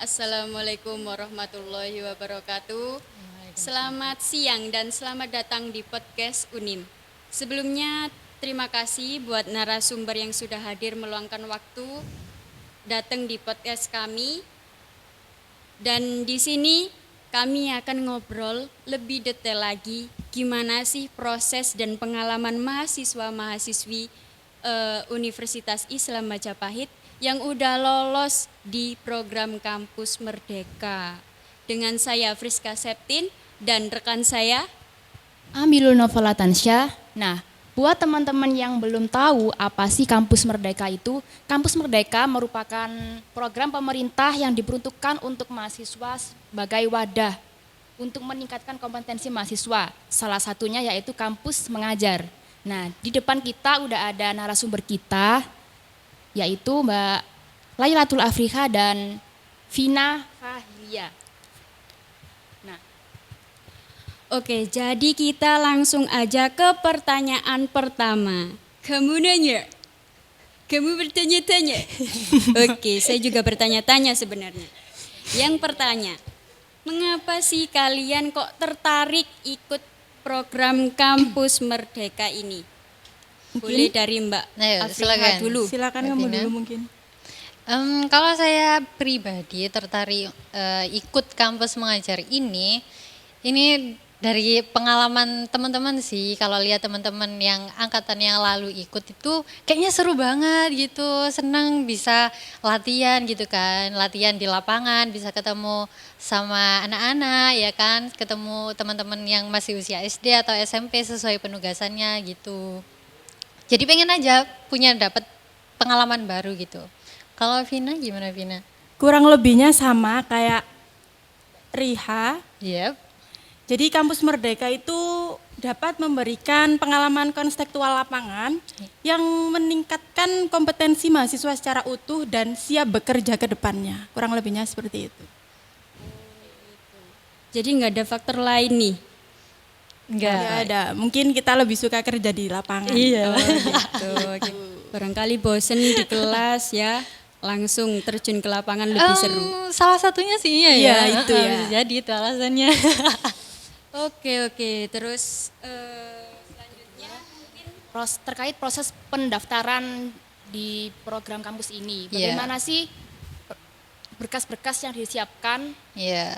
Assalamualaikum warahmatullahi wabarakatuh. Selamat siang dan selamat datang di podcast UNIM. Sebelumnya terima kasih buat narasumber yang sudah hadir meluangkan waktu datang di podcast kami. Dan di sini kami akan ngobrol lebih detail lagi gimana sih proses dan pengalaman mahasiswa-mahasiswi Universitas Islam Majapahit yang udah lolos di program Kampus Merdeka. Dengan saya Friska Septin dan rekan saya Amilul Novala Tansya. Nah, buat teman-teman yang belum tahu apa sih Kampus Merdeka itu, Kampus Merdeka merupakan program pemerintah yang diperuntukkan untuk mahasiswa sebagai wadah untuk meningkatkan kompetensi mahasiswa. Salah satunya yaitu kampus mengajar. Nah, di depan kita udah ada narasumber kita, yaitu Mbak Lailatul Afrika dan Vina Fahilia. Oke, jadi kita langsung aja ke pertanyaan pertama. Kamu nanya? Kamu bertanya-tanya? Oke, saya juga bertanya-tanya sebenarnya. Yang pertanya, mengapa sih kalian kok tertarik ikut program Kampus Merdeka ini? Boleh dari Mbak Afrika dulu. Silakan kamu dulu mungkin. Kalau saya pribadi tertarik ikut kampus mengajar ini dari pengalaman teman-teman sih. Kalau lihat teman-teman yang angkatan yang lalu ikut itu kayaknya seru banget gitu, senang bisa latihan gitu kan, latihan di lapangan, bisa ketemu sama anak-anak ya kan, ketemu teman-teman yang masih usia SD atau SMP sesuai penugasannya gitu. Jadi pengen aja dapat pengalaman baru gitu. Kalau Vina gimana Vina? Kurang lebihnya sama kayak Riha. Yep. Jadi Kampus Merdeka itu dapat memberikan pengalaman konstektual lapangan yang meningkatkan kompetensi mahasiswa secara utuh dan siap bekerja ke depannya. Kurang lebihnya seperti itu. Jadi nggak ada faktor lain nih? Nggak ada. Mungkin kita lebih suka kerja di lapangan. Iya. Gitu. Barangkali bosen di kelas ya, langsung terjun ke lapangan lebih seru. Salah satunya sih iya ya. Itu ya. Jadi itu alasannya. Oke. Terus selanjutnya Terkait proses pendaftaran di program kampus ini, bagaimana sih berkas-berkas yang disiapkan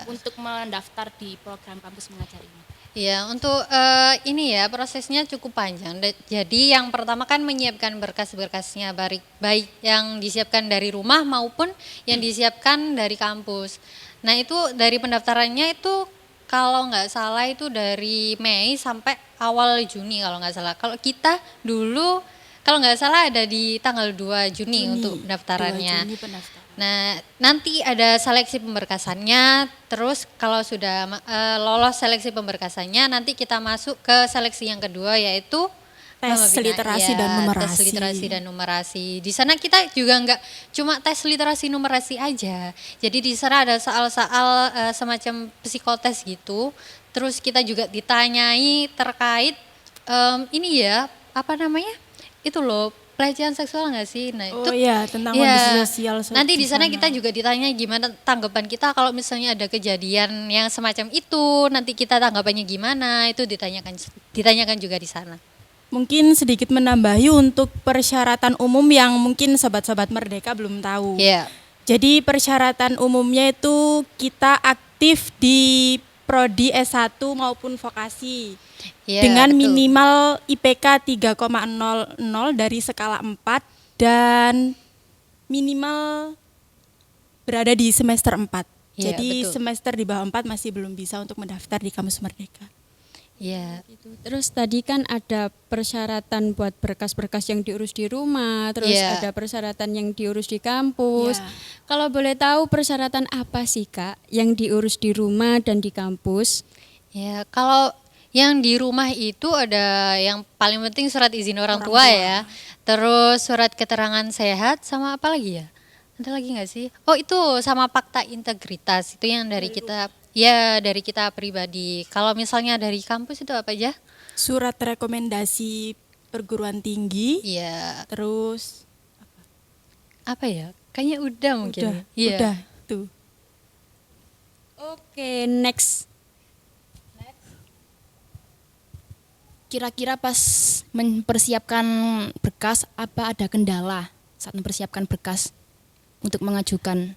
untuk mendaftar di program kampus mengajar ini? Ya, untuk ini ya prosesnya cukup panjang. Jadi yang pertama kan menyiapkan berkas-berkasnya baik yang disiapkan dari rumah maupun yang disiapkan dari kampus. Nah itu dari pendaftarannya itu kalau nggak salah itu dari Mei sampai awal Juni kalau nggak salah. Kalau kita dulu kalau nggak salah ada di tanggal 2 Juni untuk pendaftarannya. 2 Juni pendaftaran. Nah, nanti ada seleksi pemberkasannya, terus kalau sudah lolos seleksi pemberkasannya, nanti kita masuk ke seleksi yang kedua yaitu tes literasi dan numerasi. Tes literasi dan numerasi. Di sana kita juga nggak cuma tes literasi numerasi aja. Jadi di sana ada soal-soal semacam psikotes gitu. Terus kita juga ditanyai terkait ini ya, apa namanya? Itu loh, pelecehan seksual nggak sih? Nah, itu tentang kondisi sosial. Nanti di sana kita juga ditanya gimana tanggapan kita kalau misalnya ada kejadian yang semacam itu, nanti kita tanggapannya gimana, itu ditanyakan juga di sana. Mungkin sedikit menambahi untuk persyaratan umum yang mungkin sobat-sobat Merdeka belum tahu. Jadi persyaratan umumnya itu kita aktif di prodi S1 maupun vokasi. Dengan betul. Minimal IPK 3,00 dari skala 4 dan minimal berada di semester 4. Jadi betul. Semester di bawah 4 masih belum bisa untuk mendaftar di Kampus Merdeka. Iya. Terus tadi kan ada persyaratan buat berkas-berkas yang diurus di rumah, terus ada persyaratan yang diurus di kampus. Kalau boleh tahu persyaratan apa sih Kak yang diurus di rumah dan di kampus? Ya, kalau yang di rumah itu ada yang paling penting surat izin orang tua ya. Terus surat keterangan sehat sama apa lagi ya? Ada lagi nggak sih? Oh itu sama fakta integritas itu yang dari kita. Ya dari kita pribadi. Kalau misalnya dari kampus itu apa aja? Surat rekomendasi perguruan tinggi. Iya. Terus apa ya? Kayaknya udah mungkin. Udah tuh. Oke, next. Kira-kira pas mempersiapkan berkas apa ada kendala saat mempersiapkan berkas untuk mengajukan?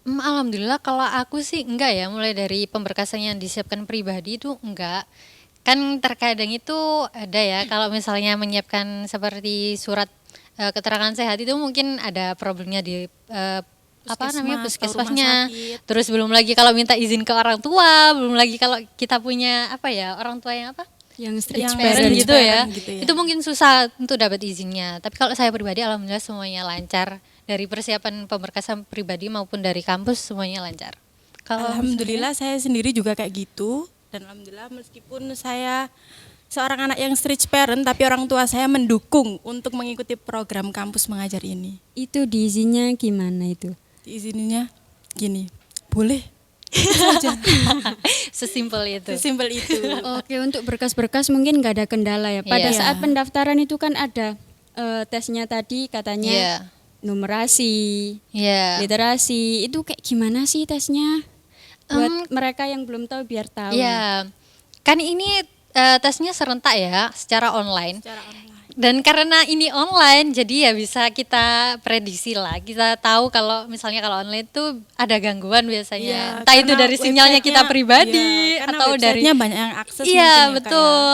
Alhamdulillah kalau aku sih enggak ya, mulai dari pemberkasan yang disiapkan pribadi itu enggak. Kan terkadang itu ada ya, kalau misalnya menyiapkan seperti surat keterangan sehat itu mungkin ada problemnya di puskesmasnya. Terus belum lagi kalau minta izin ke orang tua, belum lagi kalau kita punya orang tua yang Yang strict Yang parent strict gitu. parent gitu ya. itu mungkin susah untuk dapat izinnya. Tapi kalau saya pribadi alhamdulillah semuanya lancar, dari persiapan pemberkasan pribadi maupun dari kampus semuanya lancar. Kalau Alhamdulillah saya sendiri juga kayak gitu, dan alhamdulillah meskipun saya seorang anak yang strict parent tapi orang tua saya mendukung untuk mengikuti program kampus mengajar ini. Itu diizinnya gimana itu? Diizininya gini, boleh. sesimpel itu. Sesimpel itu. Oke, untuk berkas-berkas mungkin nggak ada kendala ya. Pada Iya. saat pendaftaran itu kan ada tesnya tadi katanya Iya. numerasi, Iya. literasi. Itu kayak gimana sih tesnya? Buat mereka yang belum tahu biar tahu. Iya. Kan ini tesnya serentak ya, secara online. Secara online. Dan karena ini online, jadi ya bisa kita prediksi lah. Kita tahu kalau misalnya kalau online itu ada gangguan biasanya. Iya, Entah itu karena dari sinyalnya kita websitenya- pribadi iya, karena atau dari websitenya banyak yang akses. Iya, mungkin ya, Kak, betul.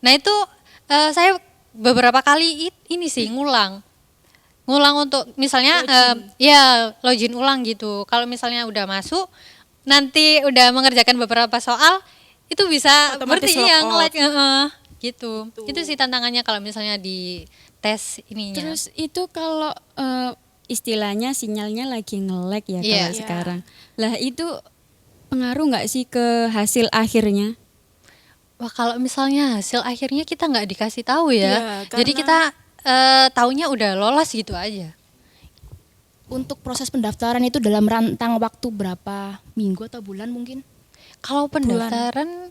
Nah, itu saya beberapa kali ini sih ngulang untuk misalnya login ulang gitu. Kalau misalnya udah masuk, nanti udah mengerjakan beberapa soal, itu bisa Otomatis berarti log yang off. like gitu. Itu sih tantangannya kalau misalnya di tes ininya. Terus itu kalau istilahnya sinyalnya lagi nge-lag ya Iya. kalau sekarang. Lah itu pengaruh nggak sih ke hasil akhirnya? Wah, kalau misalnya hasil akhirnya kita nggak dikasih tahu ya. Iya, Jadi karena- kita taunya udah lolos gitu aja. Untuk proses pendaftaran itu dalam rentang waktu berapa minggu atau bulan mungkin? Kalau pendaftaran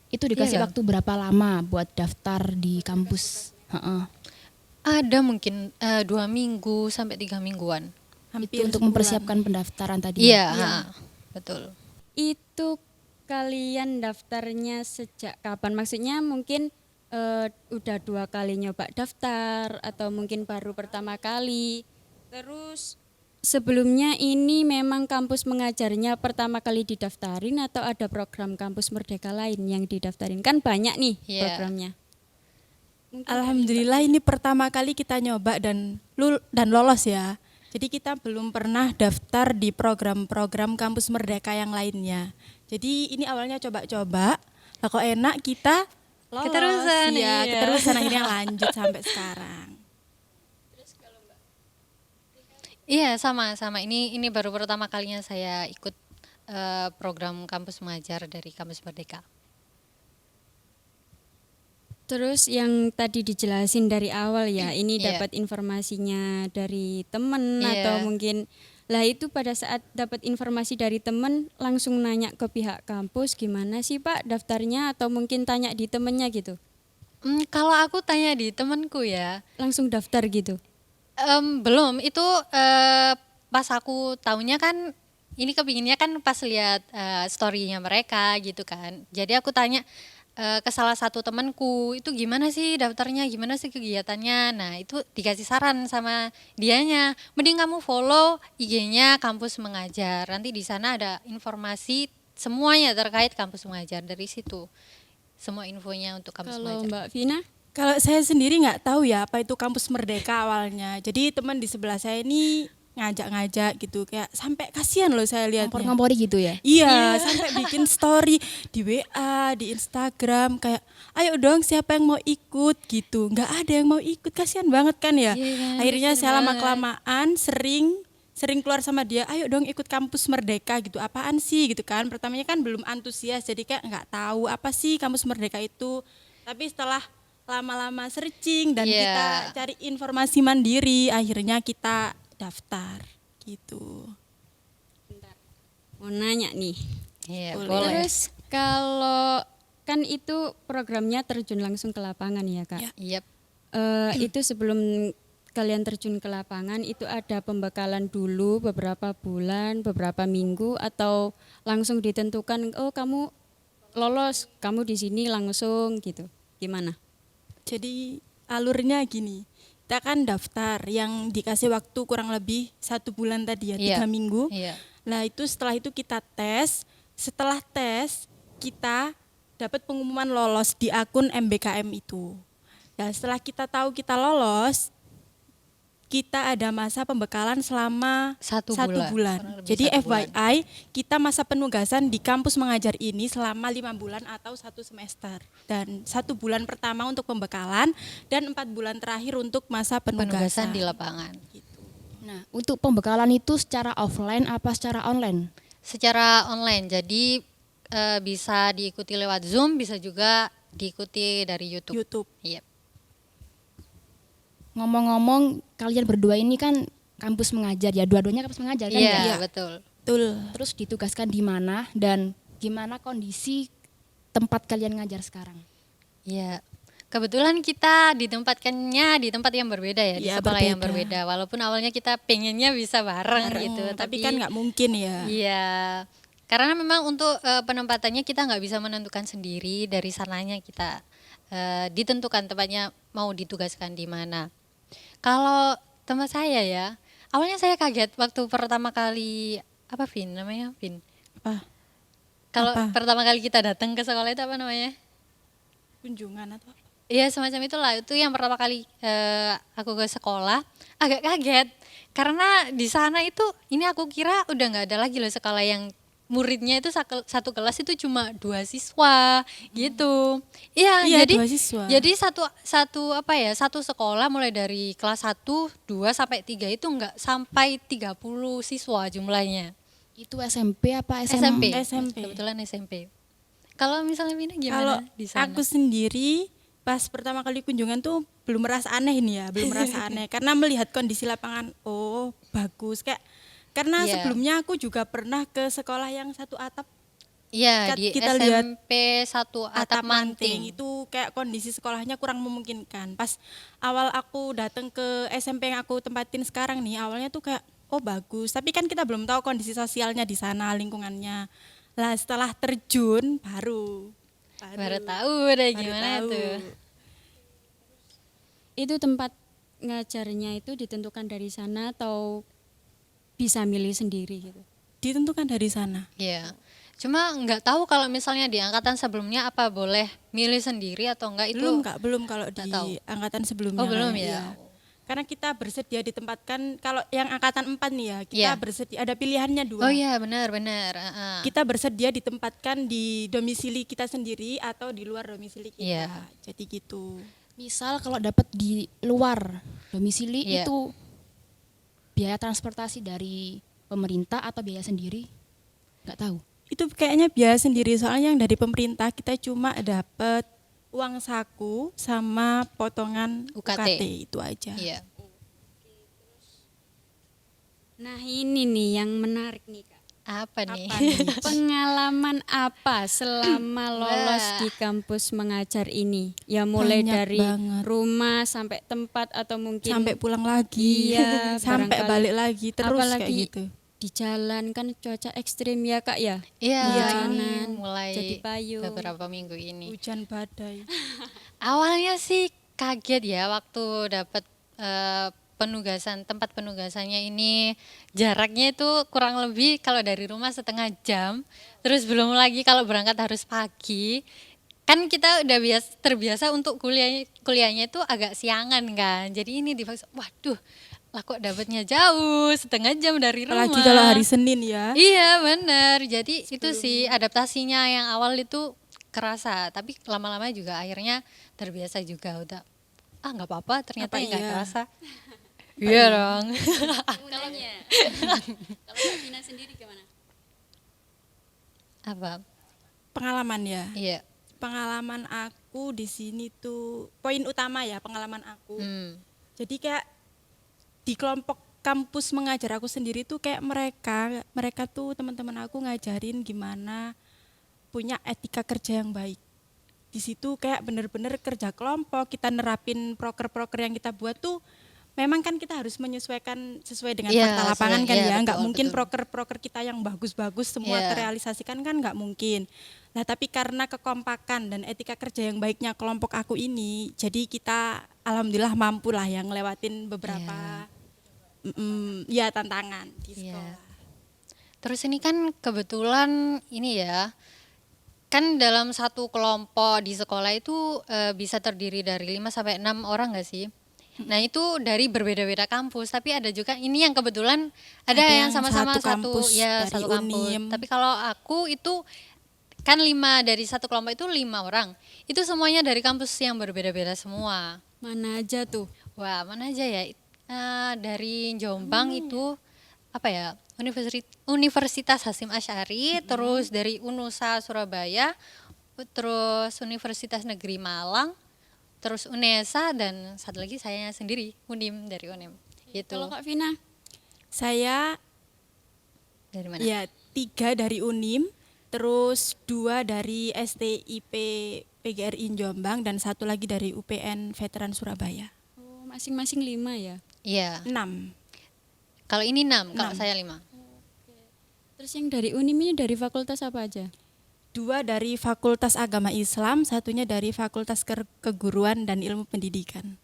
Itu dikasih Iya. waktu berapa lama buat daftar di kampus? Heeh. ada mungkin 2 minggu sampai 3 mingguan. Itu untuk mempersiapkan pendaftaran tadi. Iya, betul. Itu kalian daftarnya sejak kapan? Maksudnya mungkin udah 2 kali nyoba daftar atau mungkin baru pertama kali. Terus sebelumnya ini memang kampus mengajarnya pertama kali didaftarin atau ada program kampus Merdeka lain yang didaftarin? Kan banyak nih Iya. programnya. Alhamdulillah ini pertama kali kita nyoba dan lolos ya. Jadi kita belum pernah daftar di program-program kampus Merdeka yang lainnya. Jadi ini awalnya coba-coba, lah kok enak kita lolos. Keterusan, ya, iya. keterusan akhirnya lanjut sampai sekarang. Iya, sama. Ini baru pertama kalinya saya ikut program kampus mengajar dari kampus Merdeka. Terus yang tadi dijelasin dari awal ya, ini Iya. dapat informasinya dari teman Iya. atau mungkin lah itu pada saat dapat informasi dari teman langsung nanya ke pihak kampus gimana sih Pak daftarnya atau mungkin tanya di temennya gitu. Kalau aku tanya di temanku ya, Langsung daftar gitu. belum. Itu pas aku taunya kan, ini kepinginnya kan pas lihat story-nya mereka gitu kan. Jadi aku tanya ke salah satu temanku, itu gimana sih daftarnya, gimana sih kegiatannya. Nah itu dikasih saran sama dianya, mending kamu follow IG-nya kampus mengajar. Nanti di sana ada informasi semuanya terkait kampus mengajar, dari situ semua infonya untuk kampus Kalau mengajar. Mbak Vina, Kalau saya sendiri nggak tahu ya apa itu kampus Merdeka awalnya. Jadi teman di sebelah saya ini ngajak-ngajak gitu, kayak sampai kasihan loh saya lihatnya. Ngompor-ngompori gitu ya. Iya, sampai bikin story di WA, di Instagram, kayak ayo dong siapa yang mau ikut gitu. Nggak ada yang mau ikut, kasihan banget kan ya. Iya, Akhirnya kasihan saya lama banget. kelamaan sering keluar sama dia, ayo dong ikut kampus Merdeka gitu. Apaan sih gitu kan. Pertamanya kan belum antusias, jadi kayak nggak tahu apa sih kampus Merdeka itu. Tapi setelah lama-lama searching dan Iya. kita cari informasi mandiri, akhirnya kita daftar gitu. mau nanya nih. Iya, Boleh. boleh. Terus kalau kan itu programnya terjun langsung ke lapangan ya Kak. Ya. Yap. Itu sebelum kalian terjun ke lapangan itu ada pembekalan dulu beberapa bulan, beberapa minggu, atau langsung ditentukan oh kamu lolos, kamu di sini langsung gitu. Gimana? Jadi alurnya gini, kita kan daftar yang dikasih waktu kurang lebih 1 bulan tadi ya, Iya. 3 minggu. Iya. Nah itu setelah itu kita tes, setelah tes kita dapat pengumuman lolos di akun MBKM itu. Nah setelah kita tahu kita lolos, kita ada masa pembekalan selama 1 1 bulan. Kurang lebih Jadi 1 bulan. FYI, kita masa penugasan di kampus mengajar ini selama 5 bulan atau 1 semester. Dan 1 bulan pertama untuk pembekalan dan 4 bulan terakhir untuk masa Penugasan penugasan. di lapangan. Nah, untuk pembekalan itu secara offline apa secara online? Secara online, jadi bisa diikuti lewat Zoom, bisa juga diikuti dari YouTube. YouTube. Iya. Ngomong-ngomong, kalian berdua ini kan kampus mengajar ya, dua-duanya kampus mengajar kan Iya, ya? betul. Betul. Terus ditugaskan di mana dan gimana kondisi tempat kalian ngajar sekarang? Iya. Kebetulan kita ditempatkannya di tempat yang berbeda ya, di Iya, sekolah yang berbeda. berbeda. Walaupun awalnya kita pengennya bisa bareng gitu, Tapi kan nggak mungkin ya. Iya, karena memang untuk penempatannya kita nggak bisa menentukan sendiri, dari sananya kita ditentukan tempatnya mau ditugaskan di mana. Kalau tempat saya ya, awalnya saya kaget waktu pertama kali apa Vin namanya Vin. Apa? Kalau Apa? pertama kali kita datang ke sekolah itu apa namanya? Kunjungan atau apa? Iya semacam itulah, itu yang pertama kali aku ke sekolah agak kaget karena di sana itu ini aku kira udah nggak ada lagi loh sekolah yang muridnya itu satu kelas itu cuma 2 siswa gitu. Iya, Iya, jadi 2 siswa. jadi satu sekolah mulai dari kelas 1, 2 sampai 3 itu nggak sampai 30 siswa jumlahnya. Itu SMP apa SMP. SMP. Kebetulan SMP. Kalau misalnya Vina gimana Kalau di sana? aku sendiri pas pertama kali kunjungan tuh belum merasa aneh ini ya, belum merasa aneh karena melihat kondisi lapangan, oh bagus kayak karena Iya. sebelumnya aku juga pernah ke sekolah yang satu atap Iya, di kita lihat SMP 1 Atap Manting. itu kayak kondisi sekolahnya kurang memungkinkan. Pas awal aku datang ke SMP yang aku tempatin sekarang nih, awalnya tuh kayak oh bagus, tapi kan kita belum tahu kondisi sosialnya di sana, lingkungannya. Lah setelah terjun Baru tahu deh baru gimana tahu. tuh. Itu tempat ngajarnya itu ditentukan dari sana atau bisa milih sendiri gitu? Ditentukan dari sana. Iya. Cuma nggak tahu kalau misalnya di angkatan sebelumnya apa boleh milih sendiri atau enggak itu. Belum kalau nggak di tahu. angkatan sebelumnya. Oh, belum kayak, ya? iya. Karena kita bersedia ditempatkan kalau yang angkatan 4 nih ya, kita Iya. bersedia ada pilihannya 2. Oh iya benar. Kita bersedia ditempatkan di domisili kita sendiri atau di luar domisili kita. Iya. Jadi gitu. Misal kalau dapat di luar domisili Iya. itu biaya transportasi dari pemerintah atau biaya sendiri? Nggak tahu. Itu kayaknya biaya sendiri soalnya yang dari pemerintah kita cuma dapat uang saku sama potongan UKT. itu aja. Iya. Nah ini nih yang menarik nih Kak. Apa nih? Pengalaman apa selama lolos Wah. di kampus mengajar ini? Ya mulai Banyak dari banget. rumah sampai tempat atau mungkin Sampai pulang lagi, Iya, sampai barangkali. balik lagi terus apalagi kayak gitu. di jalan kan cuaca ekstrim ya Kak ya. Iya, Hujanan, ini mulai jadi payung. beberapa minggu ini. Hujan badai. Awalnya sih kaget ya waktu dapat tempat penugasannya ini, jaraknya itu kurang lebih kalau dari rumah setengah jam, terus belum lagi kalau berangkat harus pagi. Kan kita udah terbiasa untuk kuliahnya itu agak siangan kan, jadi ini dipaksa, waduh lah kok dapatnya jauh, setengah jam dari rumah. Apalagi kalau hari Senin ya. Iya benar, jadi itu sih adaptasinya yang awal itu kerasa, tapi lama-lama juga akhirnya terbiasa juga, udah nggak apa-apa, ternyata Apa nggak iya? kerasa. Iya dong. Kalau Kak Vina sendiri gimana? Apa? Pengalaman ya. Iya. Pengalaman aku di sini tuh poin utama ya pengalaman aku. Jadi kayak di kelompok kampus mengajar aku sendiri tuh kayak mereka tuh teman-teman aku ngajarin gimana punya etika kerja yang baik. Di situ kayak bener-bener kerja kelompok, kita nerapin proker-proker yang kita buat tuh memang kan kita harus menyesuaikan sesuai dengan Iya, fakta lapangan kan iya, ya, nggak betul, mungkin betul. proker-proker kita yang bagus-bagus semua Iya. terrealisasikan kan nggak mungkin. Nah tapi karena kekompakan dan etika kerja yang baiknya kelompok aku ini, jadi kita alhamdulillah mampu lah yang ngelewatin beberapa ya tantangan di Iya. sekolah. Terus ini kan kebetulan ini ya, kan dalam satu kelompok di sekolah itu bisa terdiri dari 5 sampai 6 orang nggak sih? Nah itu dari berbeda-beda kampus, tapi ada juga ini yang kebetulan ada yang sama-sama satu kampus dari satu kampus. Unim. Tapi kalau aku itu kan 5 dari satu kelompok itu 5 orang, itu semuanya dari kampus yang berbeda-beda semua. Mana aja tuh? Wah mana aja ya? Dari Jombang itu apa ya? Universitas Hasyim Asy'ari, terus dari Unusa Surabaya, terus Universitas Negeri Malang, terus UNESA, dan satu lagi saya sendiri Unim, dari Unim gitu. Kalau Kak Vina? Saya Dari mana? ya 3 dari Unim, terus 2 dari STIP PGRI Jombang dan 1 lagi dari UPN Veteran Surabaya. Oh, masing-masing 5 ya? Iya. 6. Kalau ini 6, kalau 6. saya 5. Terus yang dari Unim ini dari fakultas apa aja? 2 dari Fakultas Agama Islam, 1-nya dari Fakultas Keguruan dan Ilmu Pendidikan.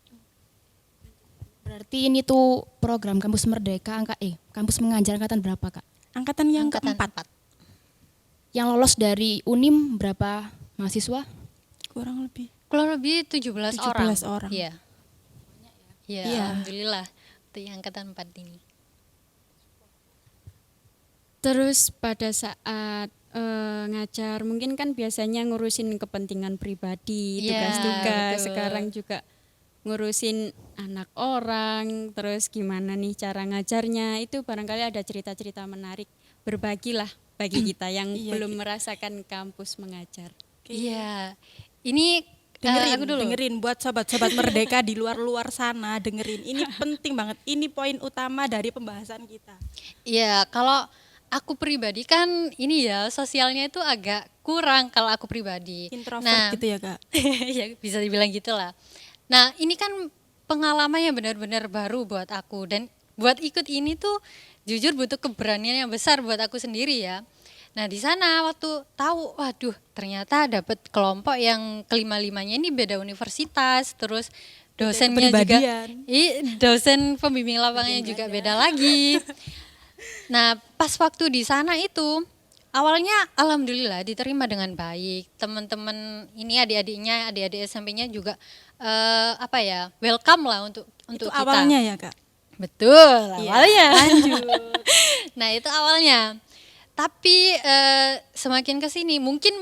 Berarti ini tuh program Kampus Merdeka kampus mengajar angkatan berapa Kak? Angkatan yang Angkatan keempat. 4. Yang lolos dari Unim berapa mahasiswa? Kurang lebih. Kurang lebih 17 orang. 17 orang. Iya. Iya, Iya. alhamdulillah. Itu yang angkatan 4 ini. Terus pada saat ngajar, mungkin kan biasanya ngurusin kepentingan pribadi, Iya, tugas-tugas. betul. Sekarang juga ngurusin anak orang, terus gimana nih cara ngajarnya. Itu barangkali ada cerita-cerita menarik. Berbagilah bagi kita yang Iya, belum merasakan kampus mengajar. Iya. Ini aku dulu. Dengerin buat sobat-sobat Merdeka di luar-luar sana, dengerin. Ini penting banget. Ini poin utama dari pembahasan kita. Iya, kalau aku pribadi kan ini ya sosialnya itu agak kurang kalau aku pribadi. Introvert gitu ya, Kak. Ya bisa dibilang gitulah. Nah ini kan pengalaman yang benar-benar baru buat aku, dan buat ikut ini tuh jujur butuh keberanian yang besar buat aku sendiri ya. Nah di sana waktu tahu, waduh ternyata dapat kelompok yang kelima-limanya ini beda universitas, terus dosennya juga, kepribadian. dosen pembimbing lapangannya juga beda lagi. Nah pas waktu di sana itu awalnya alhamdulillah diterima dengan baik. Teman-teman ini adik-adik SMP-nya juga welcome lah untuk Itu kita. awalnya ya, Kak. Betul, Iya, awalnya. lanjut. Nah itu awalnya. Tapi semakin ke sini mungkin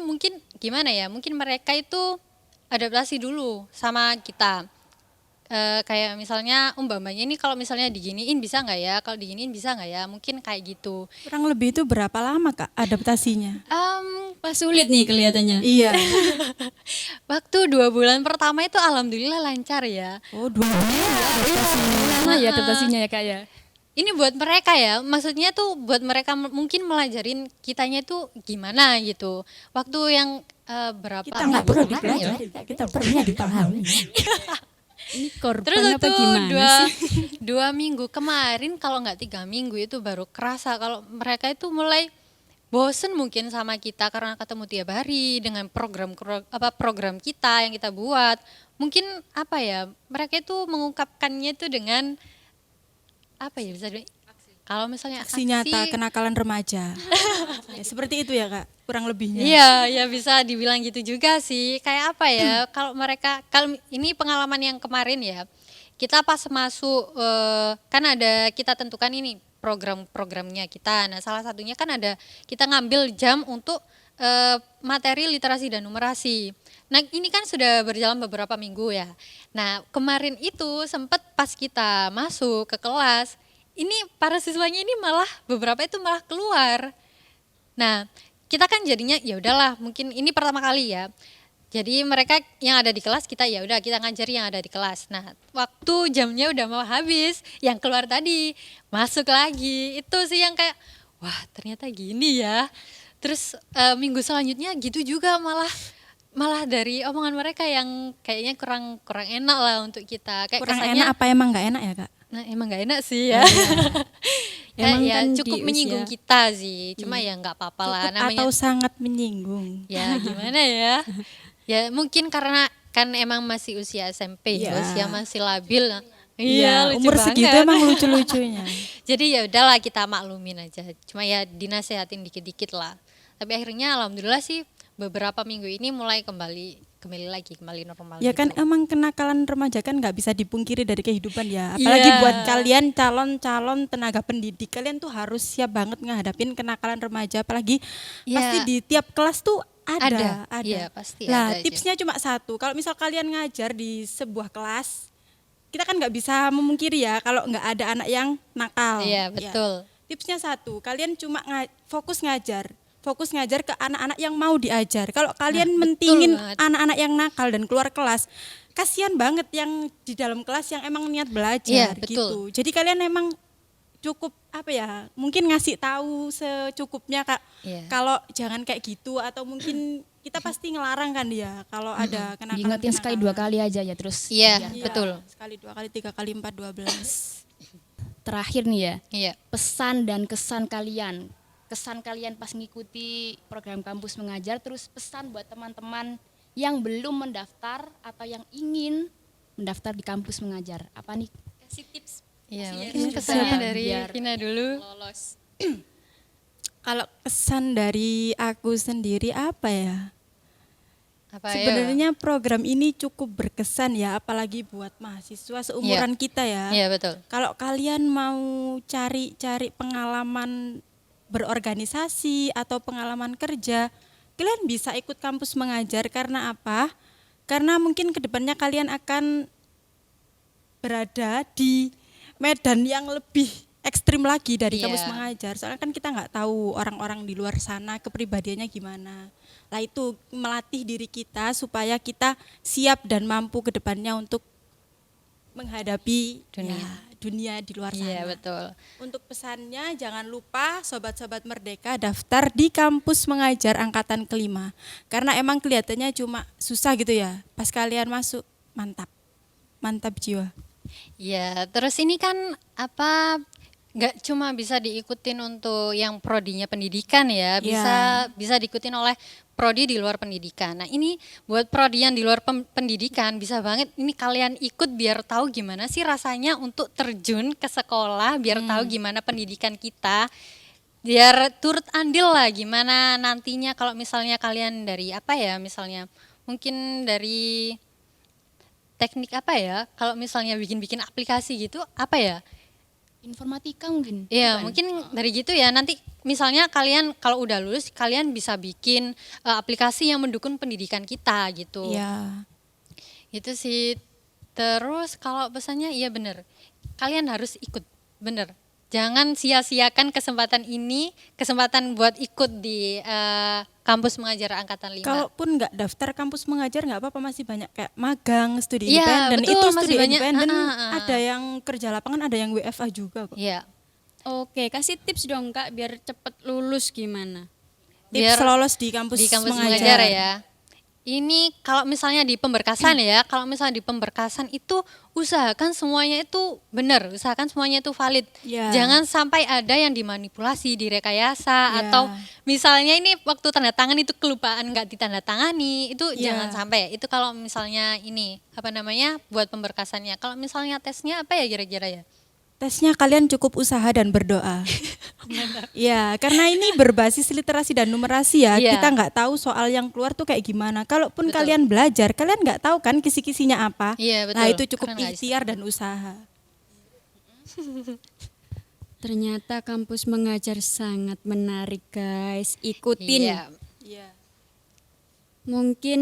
gimana ya? Mungkin mereka itu adaptasi dulu sama kita. Kayak misalnya umpamanya ini kalau misalnya diginiin bisa nggak ya? Kalau diginiin bisa nggak ya? Mungkin kayak gitu. Kurang lebih itu berapa lama, Kak, adaptasinya? Pas sulit nih kelihatannya. Iya. Waktu 2 bulan pertama itu alhamdulillah lancar ya. Oh, 2 bulan ya adaptasinya. Nah ya adaptasinya ya Kak ya. Ini buat mereka ya, maksudnya tuh buat mereka mungkin melajarin kitanya tuh gimana gitu. Waktu yang berapa? Kita nggak perlu dipelajari, kita perlunya dipahami. Ini korban Terus apa itu gimana sih? 2 minggu kemarin, kalau nggak 3 minggu itu baru kerasa kalau mereka itu mulai bosen mungkin sama kita karena ketemu tiap hari dengan program kita yang kita buat. Mungkin mereka itu mengungkapkannya itu dengan bisa dibilang, kalau misalnya Aksi nyata kenakalan remaja. Ya, seperti itu ya, Kak, kurang lebihnya. Iya, ya bisa dibilang gitu juga sih. Kayak kalau ini pengalaman yang kemarin ya. Kita pas masuk kan ada kita tentukan ini program-programnya kita. Nah, salah satunya kan ada kita ngambil jam untuk materi literasi dan numerasi. Nah, ini kan sudah berjalan beberapa minggu ya. Nah, kemarin itu sempat pas kita masuk ke kelas, ini para siswanya ini beberapa itu malah keluar. Nah, kita kan jadinya ya udahlah, mungkin ini pertama kali ya. Jadi mereka yang ada di kelas kita ya udah kita ngajari yang ada di kelas. Nah, waktu jamnya udah mau habis, yang keluar tadi masuk lagi. Itu sih yang kayak wah, ternyata gini ya. Terus minggu selanjutnya gitu juga malah dari omongan mereka yang kayaknya kurang enak lah untuk kita. Kayak Kurang kesannya, enak apa emang nggak enak ya, Kak? Nah, emang nggak enak sih ya. Emang Ya kan cukup di menyinggung usia- kita sih. Cuma ya nggak apa-apa lah Cukup namanya. atau sangat menyinggung. Ya gimana ya? Ya mungkin karena kan emang masih usia SMP, Iya. usia masih labil. Iya, lucu umur banget. segitu emang lucu-lucunya. Jadi ya udahlah kita maklumin aja. Cuma ya dinasehatin dikit-dikit lah. Tapi akhirnya alhamdulillah sih beberapa minggu ini mulai kembali normal. Ya kan gitu. emang kenakalan remaja kan nggak bisa dipungkiri dari kehidupan ya. Apalagi Iya. buat kalian calon-calon tenaga pendidik, kalian tuh harus siap banget ngadapin kenakalan remaja. Apalagi Iya. pasti di tiap kelas tuh ada. Iya, pasti Lah, ada aja. tipsnya cuma satu. Kalau misal kalian ngajar di sebuah kelas, kita kan nggak bisa memungkiri ya kalau nggak ada anak yang nakal. Iya, Ya. betul. Tipsnya satu, kalian cuma fokus ngajar ke anak-anak yang mau diajar. Kalau kalian mentingin banget. anak-anak yang nakal dan keluar kelas, kasihan banget yang di dalam kelas yang emang niat Iya, belajar betul. gitu. Jadi kalian emang cukup mungkin ngasih tahu secukupnya Kak. Iya. Kalau jangan kayak gitu atau mungkin kita pasti ngelarang kan ya kalau ada kenakalan. Diingetin sekali 2 kali aja ya terus. Iya, Iya, betul. Sekali, 2 kali, 3 kali, 4, 12. Terakhir nih ya, Iya. pesan dan kesan kalian pas ngikuti program kampus mengajar, terus pesan buat teman-teman yang belum mendaftar atau yang ingin mendaftar di kampus mengajar. Apa nih? Kasih tips Iya, biar mungkin cepat kesannya dari biar Vina dulu. lolos. Kalau kesan dari aku sendiri apa ya? Apa ya? Sebenarnya program ini cukup berkesan ya, apalagi buat mahasiswa seumuran kita ya. Iya, betul. Kalau kalian mau cari pengalaman berorganisasi atau pengalaman kerja, kalian bisa ikut kampus mengajar karena apa? Karena mungkin kedepannya kalian akan berada di medan yang lebih ekstrim lagi dari Iya. kampus mengajar. Soalnya kan kita nggak tahu orang-orang di luar sana kepribadiannya gimana. Lah itu melatih diri kita supaya kita siap dan mampu kedepannya untuk menghadapi dunia di luar sana. Iya, betul. Untuk pesannya jangan lupa sobat-sobat Merdeka daftar di kampus mengajar angkatan kelima. Karena emang kelihatannya cuma susah gitu ya. Pas kalian masuk mantap. Mantap jiwa. Ya, terus ini kan nggak cuma bisa diikutin untuk yang prodinya pendidikan ya, bisa diikutin oleh prodi di luar pendidikan. Nah, ini buat prodi yang di luar pendidikan bisa banget ini kalian ikut biar tahu gimana sih rasanya untuk terjun ke sekolah, biar tahu gimana pendidikan kita. Biar turut andil lah gimana nantinya kalau misalnya kalian dari misalnya mungkin dari teknik kalau misalnya bikin aplikasi gitu Informatika mungkin. Iya, Bukan? mungkin dari gitu ya. Nanti misalnya kalian kalau udah lulus kalian bisa bikin aplikasi yang mendukung pendidikan kita gitu. Iya. Itu sih. Terus kalau pesannya iya bener. Kalian harus ikut, bener. Jangan sia-siakan kesempatan ini, kesempatan buat ikut di kampus mengajar angkatan 5. Kalaupun nggak daftar kampus mengajar nggak apa-apa, masih banyak kayak magang, studi Iya, independen. betul, Itu masih studi banyak. independen ada yang kerja lapangan, ada yang WFA juga kok. Iya. Oke, kasih tips dong Kak biar cepet lulus gimana? Tips lolos di kampus mengajar ya. Ini kalau misalnya di pemberkasan kalau misalnya di pemberkasan itu usahakan semuanya itu benar, usahakan semuanya itu valid. Ya. Jangan sampai ada yang dimanipulasi, direkayasa Ya. atau misalnya ini waktu tanda tangan itu kelupaan nggak ditandatangani, itu Ya. jangan sampai. Itu kalau misalnya ini buat pemberkasannya. Kalau misalnya tesnya apa ya kira-kira ya? Tesnya kalian cukup usaha dan berdoa. Ya, karena ini berbasis literasi dan numerasi ya. Iya. Kita nggak tahu soal yang keluar tuh kayak gimana. Kalaupun Betul. kalian belajar, kalian nggak tahu kan kisi-kisinya apa. Iya, betul. Nah itu cukup Karena nggak ikhtiar dan usaha. Ternyata kampus mengajar sangat menarik guys. Ikutin. Iya. Iya. Mungkin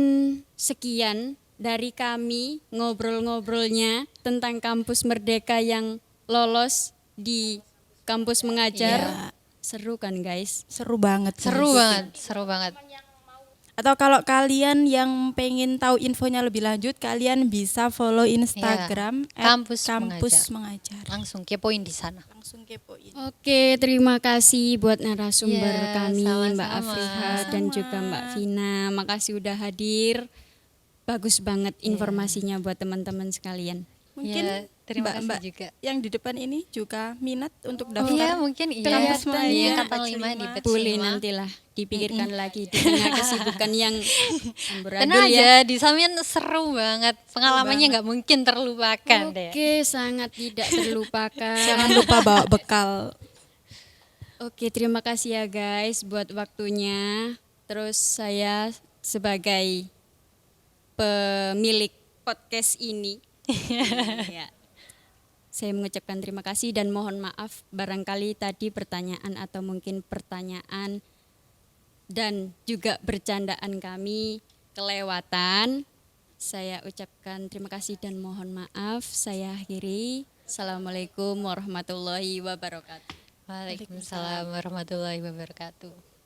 sekian dari kami ngobrol-ngobrolnya tentang kampus Merdeka yang lolos di kampus mengajar. Iya. Seru kan guys? Seru banget. guys. Seru banget. Atau kalau kalian yang pengen tahu infonya lebih lanjut, kalian bisa follow Instagram Kampus Mengajar. Langsung kepoin di sana. Langsung kepoin. Oke, terima kasih buat narasumber Ya, kami sama-sama. Mbak Afriha dan juga Mbak Vina. Makasih udah hadir. Bagus banget informasinya buat teman-teman sekalian. Mungkin Ya. Terima kasih Mbak-mbak juga. yang di depan ini juga minat untuk Oh iya, daftar mungkin iya. kampus Iya, mengajar angkatan 5 di Pecima. Pecima. Boleh nantilah dipikirkan lagi di tengah kesibukan yang amburadul Tenang ya. aja, di Samin seru banget. Pengalamannya nggak mungkin terlupakan deh. Oke, sangat tidak terlupakan. Jangan lupa bawa bekal. Oke, terima kasih ya guys buat waktunya. Terus saya sebagai pemilik podcast ini, ya, saya mengucapkan terima kasih dan mohon maaf barangkali tadi pertanyaan atau mungkin pertanyaan dan juga bercandaan kami kelewatan. Saya ucapkan terima kasih dan mohon maaf. Saya akhiri. Assalamualaikum warahmatullahi wabarakatuh. Waalaikumsalam warahmatullahi wabarakatuh.